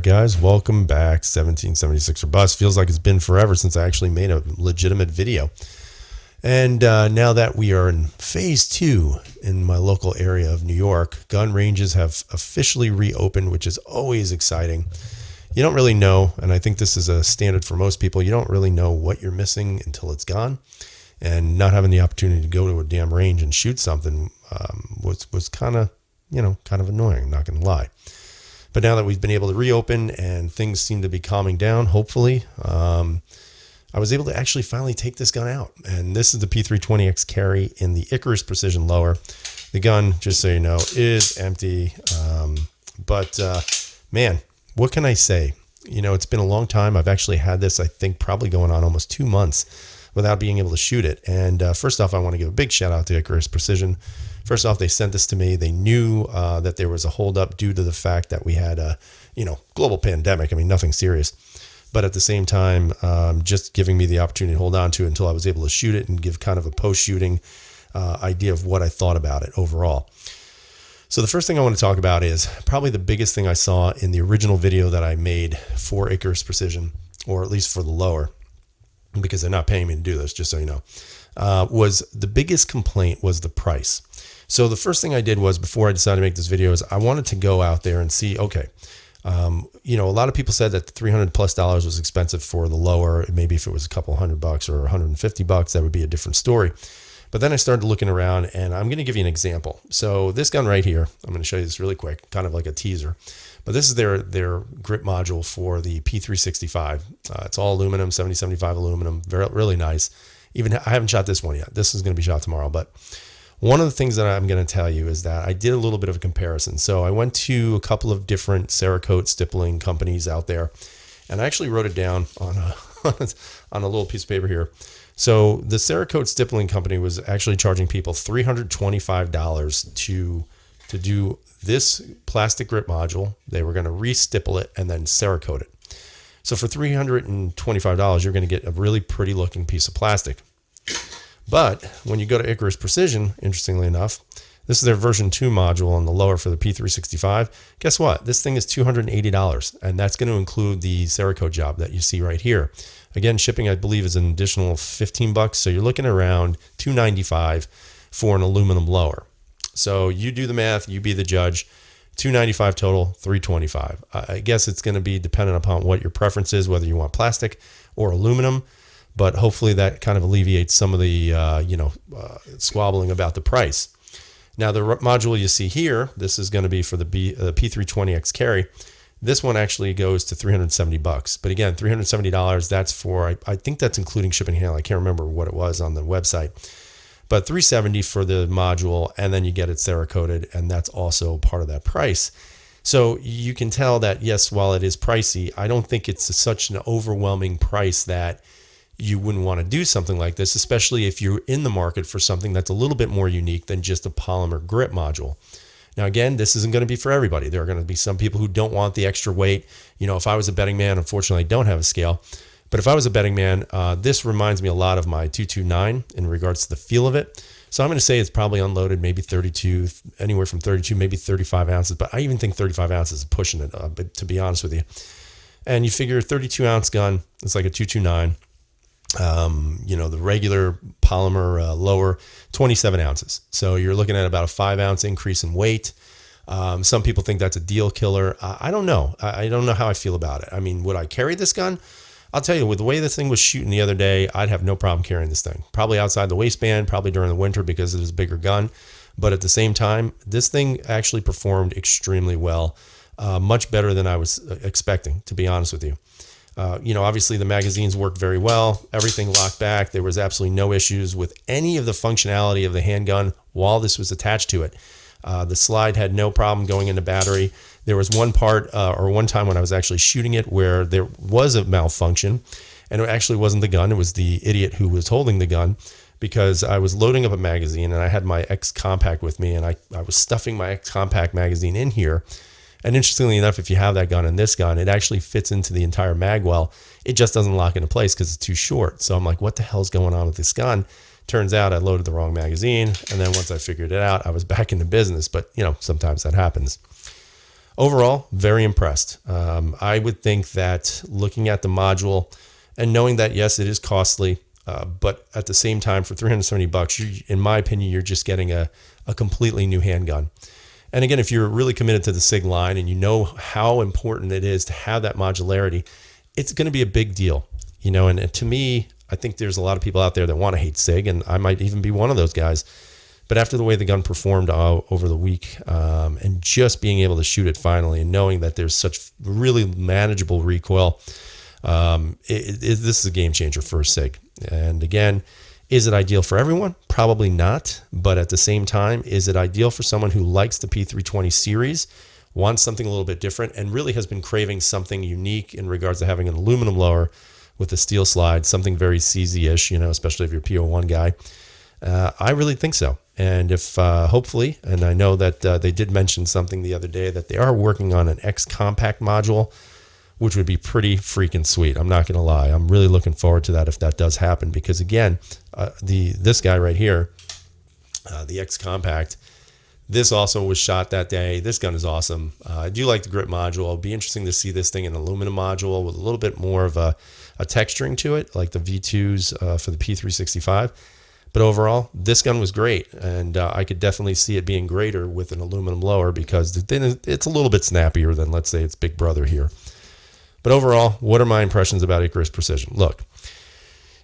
guys, welcome back. 1776 or bust. Feels like it's been forever since I actually made a legitimate video. And now that we are in phase 2 in my local area of New York, gun ranges have officially reopened, which is always exciting. You don't really know, and I think this is a standard for most people, you don't really know what you're missing until it's gone. And not having the opportunity to go to a damn range and shoot something was kind of annoying, I'm not going to lie. But now that we've been able to reopen and things seem to be calming down, hopefully, I was able to actually finally take this gun out. And this is the P320X carry in the Icarus Precision lower. The gun, just so you know, is empty. Man, what can I say? You know, it's been a long time. I've actually had this, I think, probably going on almost 2 months without being able to shoot it. And first off, I want to give a big shout out to Icarus Precision. First off, they sent this to me. They knew that there was a holdup due to the fact that we had a, global pandemic. I mean, nothing serious. But at the same time, just giving me the opportunity to hold on to it until I was able to shoot it and give kind of a post-shooting idea of what I thought about it overall. So the first thing I want to talk about is probably the biggest thing I saw in the original video that I made for Icarus Precision, or at least for the lower, because they're not paying me to do this, just so you know, was the biggest complaint was the price. So the first thing I did was, before I decided to make this video, is I wanted to go out there and see, okay, a lot of people said that the $300+ was expensive for the lower. Maybe if it was a couple $100 or $150, that would be a different story. But then I started looking around, and I'm going to give you an example. So this gun right here, I'm going to show you this really quick, kind of like a teaser. But this is their grip module for the P365. It's all aluminum, 7075 aluminum, really nice. Even I haven't shot this one yet. This is going to be shot tomorrow. But one of the things that I'm going to tell you is that I did a little bit of a comparison. So I went to a couple of different Cerakote stippling companies out there, and I actually wrote it down on a little piece of paper here. So the Cerakote stippling company was actually charging people $325 to do this plastic grip module. They were going to re-stipple it and then Cerakote it. So for $325, you're going to get a really pretty looking piece of plastic. But when you go to Icarus Precision, interestingly enough, this is their version 2 module on the lower for the P365. Guess what? This thing is $280, and that's going to include the Cerakote job that you see right here. Again, shipping, I believe, is an additional $15, so you're looking around $295 for an aluminum lower. So you do the math, you be the judge. $295 total, $325. I guess it's going to be dependent upon what your preference is, whether you want plastic or aluminum. But hopefully that kind of alleviates some of the, squabbling about the price. Now, the module you see here, this is going to be for the P320X carry. This one actually goes to $370. But again, $370, that's for, I think that's including shipping and handling. I can't remember what it was on the website. But $370 for the module, and then you get it Cerakoted, and that's also part of that price. So you can tell that, yes, while it is pricey, I don't think it's such an overwhelming price that you wouldn't want to do something like this, especially if you're in the market for something that's a little bit more unique than just a polymer grip module. Now, again, this isn't going to be for everybody. There are going to be some people who don't want the extra weight. If I was a betting man, unfortunately, I don't have a scale. But if I was a betting man, this reminds me a lot of my 229 in regards to the feel of it. So I'm going to say it's probably unloaded, maybe 32, anywhere from 32, maybe 35 ounces. But I even think 35 ounces is pushing it, to be honest with you. And you figure a 32-ounce gun, it's like a 229. The regular polymer lower, 27 ounces. So you're looking at about a 5-ounce increase in weight. Some people think that's a deal killer. I don't know. I don't know how I feel about it. I mean, would I carry this gun? I'll tell you, with the way this thing was shooting the other day, I'd have no problem carrying this thing. Probably outside the waistband, probably during the winter because it is a bigger gun. But at the same time, this thing actually performed extremely well, much better than I was expecting, to be honest with you. Obviously the magazines worked very well. Everything locked back. There was absolutely no issues with any of the functionality of the handgun while this was attached to it. The slide had no problem going into battery. There was one part or one time when I was actually shooting it where there was a malfunction, and it actually wasn't the gun. It was the idiot who was holding the gun, because I was loading up a magazine and I had my X Compact with me, and I was stuffing my X Compact magazine in here. And interestingly enough, if you have that gun and this gun, it actually fits into the entire mag well. It just doesn't lock into place because it's too short. So I'm like, what the hell's going on with this gun? Turns out I loaded the wrong magazine. And then once I figured it out, I was back in the business. But, sometimes that happens. Overall, very impressed. I would think that looking at the module and knowing that, yes, it is costly, but at the same time, for $370, in my opinion, you're just getting a completely new handgun. And again, if you're really committed to the Sig line and you know how important it is to have that modularity, it's going to be a big deal, you know. And to me, I think there's a lot of people out there that want to hate Sig, and I might even be one of those guys. But after the way the gun performed over the week, and just being able to shoot it finally, and knowing that there's such really manageable recoil, this is a game changer for a Sig. And again, is it ideal for everyone? Probably not. But at the same time, is it ideal for someone who likes the P320 series, wants something a little bit different, and really has been craving something unique in regards to having an aluminum lower with a steel slide, something very CZ-ish, you know, especially if you're a PO1 guy? I really think so. And if hopefully, and I know that they did mention something the other day that they are working on an X compact module, which would be pretty freaking sweet. I'm not going to lie. I'm really looking forward to that if that does happen, because again, this guy right here, the X compact, this also was shot that day. This gun is awesome. I do like the grip module. It'll be interesting to see this thing in an aluminum module with a little bit more of a texturing to it, like the V2s for the P365. But overall, this gun was great, and I could definitely see it being greater with an aluminum lower, because then it's a little bit snappier than, let's say, its big brother here. But overall, what are my impressions about Icarus Precision? Look,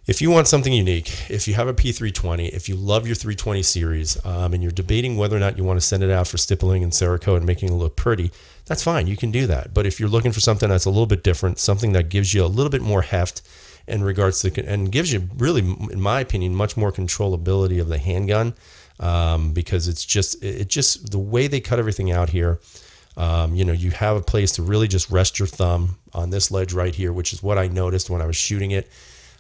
if you want something unique, if you have a P320, if you love your 320 series, and you're debating whether or not you want to send it out for stippling and Cerakote and making it look pretty, that's fine. You can do that. But if you're looking for something that's a little bit different, something that gives you a little bit more heft in regards to, and gives you really, in my opinion, much more controllability of the handgun, because it's just the way they cut everything out here. You know, you have a place to really just rest your thumb on this ledge right here, which is what I noticed when I was shooting it.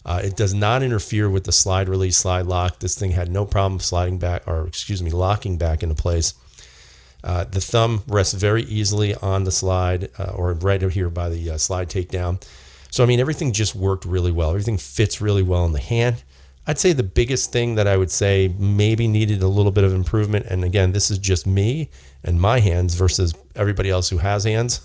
It does not interfere with the slide release, slide lock. This thing had no problem sliding back, or locking back into place. The thumb rests very easily on the slide, or right over here by the slide takedown. So, I mean, everything just worked really well. Everything fits really well in the hand. I'd say the biggest thing that I would say maybe needed a little bit of improvement, and again, this is just me and my hands versus everybody else who has hands,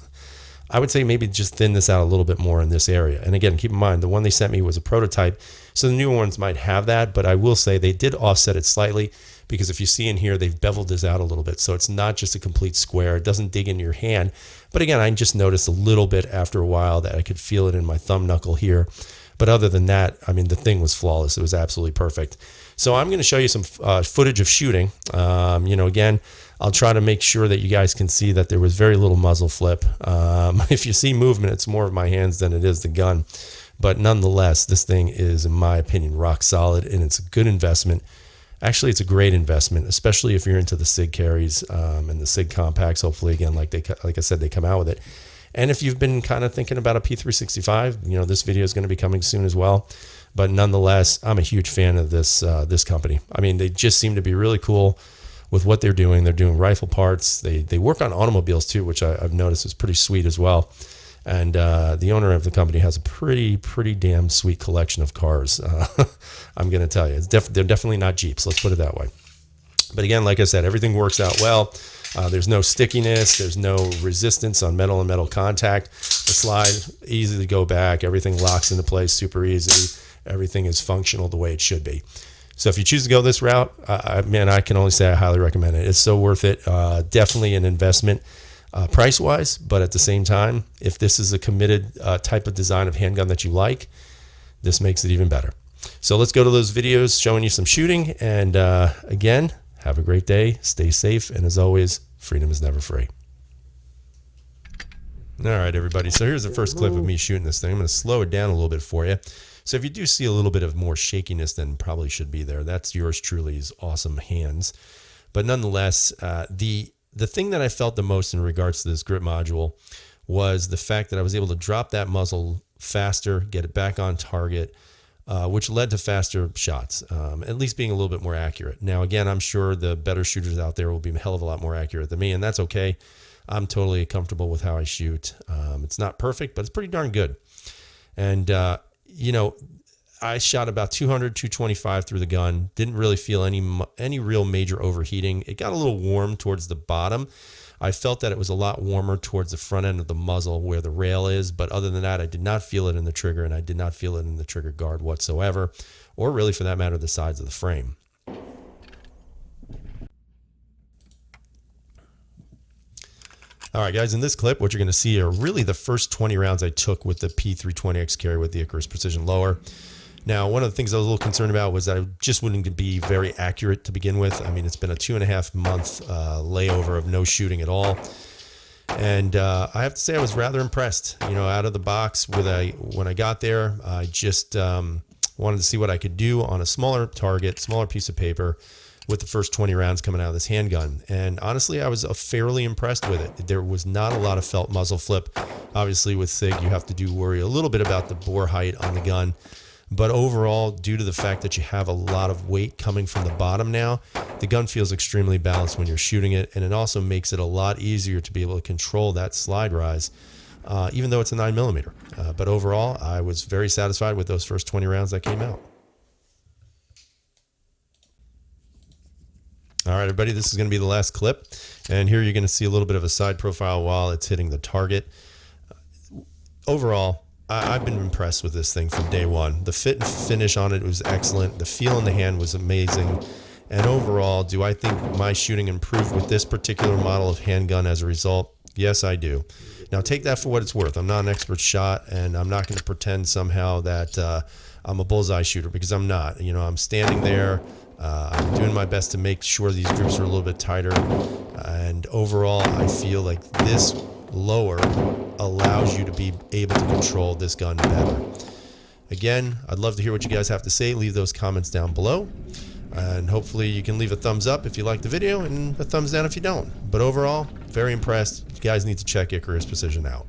I would say maybe just thin this out a little bit more in this area. And again, keep in mind, the one they sent me was a prototype, so the newer ones might have that, but I will say they did offset it slightly, because if you see in here, they've beveled this out a little bit, so it's not just a complete square. It doesn't dig into your hand. But again, I just noticed a little bit after a while that I could feel it in my thumb knuckle here. But other than that, I mean, the thing was flawless. It was absolutely perfect. So I'm going to show you some footage of shooting. You know, again, I'll try to make sure that you guys can see that there was very little muzzle flip. If you see movement, it's more of my hands than it is the gun. But nonetheless, this thing is, in my opinion, rock solid, and it's a good investment. Actually, it's a great investment, especially if you're into the Sig carries and the Sig compacts. Hopefully, again, like I said, they come out with it. And if you've been kind of thinking about a P365, you know, this video is going to be coming soon as well. But nonetheless, I'm a huge fan of this company. I mean, they just seem to be really cool with what they're doing. They're doing rifle parts. They work on automobiles too, which I've noticed is pretty sweet as well. And the owner of the company has a pretty damn sweet collection of cars. I'm going to tell you, they're definitely not Jeeps. Let's put it that way. But again, like I said, everything works out well. There's no stickiness. There's no resistance on metal and metal contact. The slide, easy to go back. Everything locks into place super easy. Everything is functional the way it should be. So if you choose to go this route, man, I can only say I highly recommend it. It's so worth it. Definitely an investment price-wise, but at the same time, if this is a committed type of design of handgun that you like, this makes it even better. So let's go to those videos showing you some shooting. And again, have a great day. Stay safe. And as always, freedom is never free. All right, everybody. So here's the first clip of me shooting this thing. I'm going to slow it down a little bit for you. So if you do see a little bit of more shakiness than probably should be there, that's yours truly's awesome hands. But nonetheless, the thing that I felt the most in regards to this grip module was the fact that I was able to drop that muzzle faster, get it back on target, which led to faster shots, at least being a little bit more accurate. Now, again, I'm sure the better shooters out there will be a hell of a lot more accurate than me, and that's okay. I'm totally comfortable with how I shoot. It's not perfect, but it's pretty darn good. And, you know, I shot about 200, 225 through the gun. Didn't really feel any real major overheating. It got a little warm towards the bottom. I felt that it was a lot warmer towards the front end of the muzzle where the rail is, but other than that, I did not feel it in the trigger, and I did not feel it in the trigger guard whatsoever, or really for that matter, the sides of the frame. All right, guys, in this clip, what you're going to see are really the first 20 rounds I took with the P320X carry with the Icarus Precision lower. Now, one of the things I was a little concerned about was that I just wouldn't be very accurate to begin with. I mean, it's been a 2.5 month layover of no shooting at all. And I have to say I was rather impressed, you know, out of the box when I got there. I just wanted to see what I could do on a smaller target, smaller piece of paper, with the first 20 rounds coming out of this handgun. And honestly, I was fairly impressed with it. There was not a lot of felt muzzle flip. Obviously with Sig, you have to worry a little bit about the bore height on the gun. But overall, due to the fact that you have a lot of weight coming from the bottom now, the gun feels extremely balanced when you're shooting it. And it also makes it a lot easier to be able to control that slide rise, even though it's a 9mm. But overall, I was very satisfied with those first 20 rounds that came out. All right, everybody, this is going to be the last clip. And here you're going to see a little bit of a side profile while it's hitting the target. Overall, I've been impressed with this thing from day one. The fit and finish on it was excellent. The feel in the hand was amazing. And overall, do I think my shooting improved with this particular model of handgun as a result? Yes, I do. Now, take that for what it's worth. I'm not an expert shot, and I'm not going to pretend somehow that I'm a bullseye shooter, because I'm not. You know, I'm standing there. I'm doing my best to make sure these groups are a little bit tighter. And overall, I feel like this lower allows you to be able to control this gun better. Again, I'd love to hear what you guys have to say. Leave those comments down below. And hopefully you can leave a thumbs up if you like the video and a thumbs down if you don't. But overall, very impressed. You guys need to check Icarus Precision out.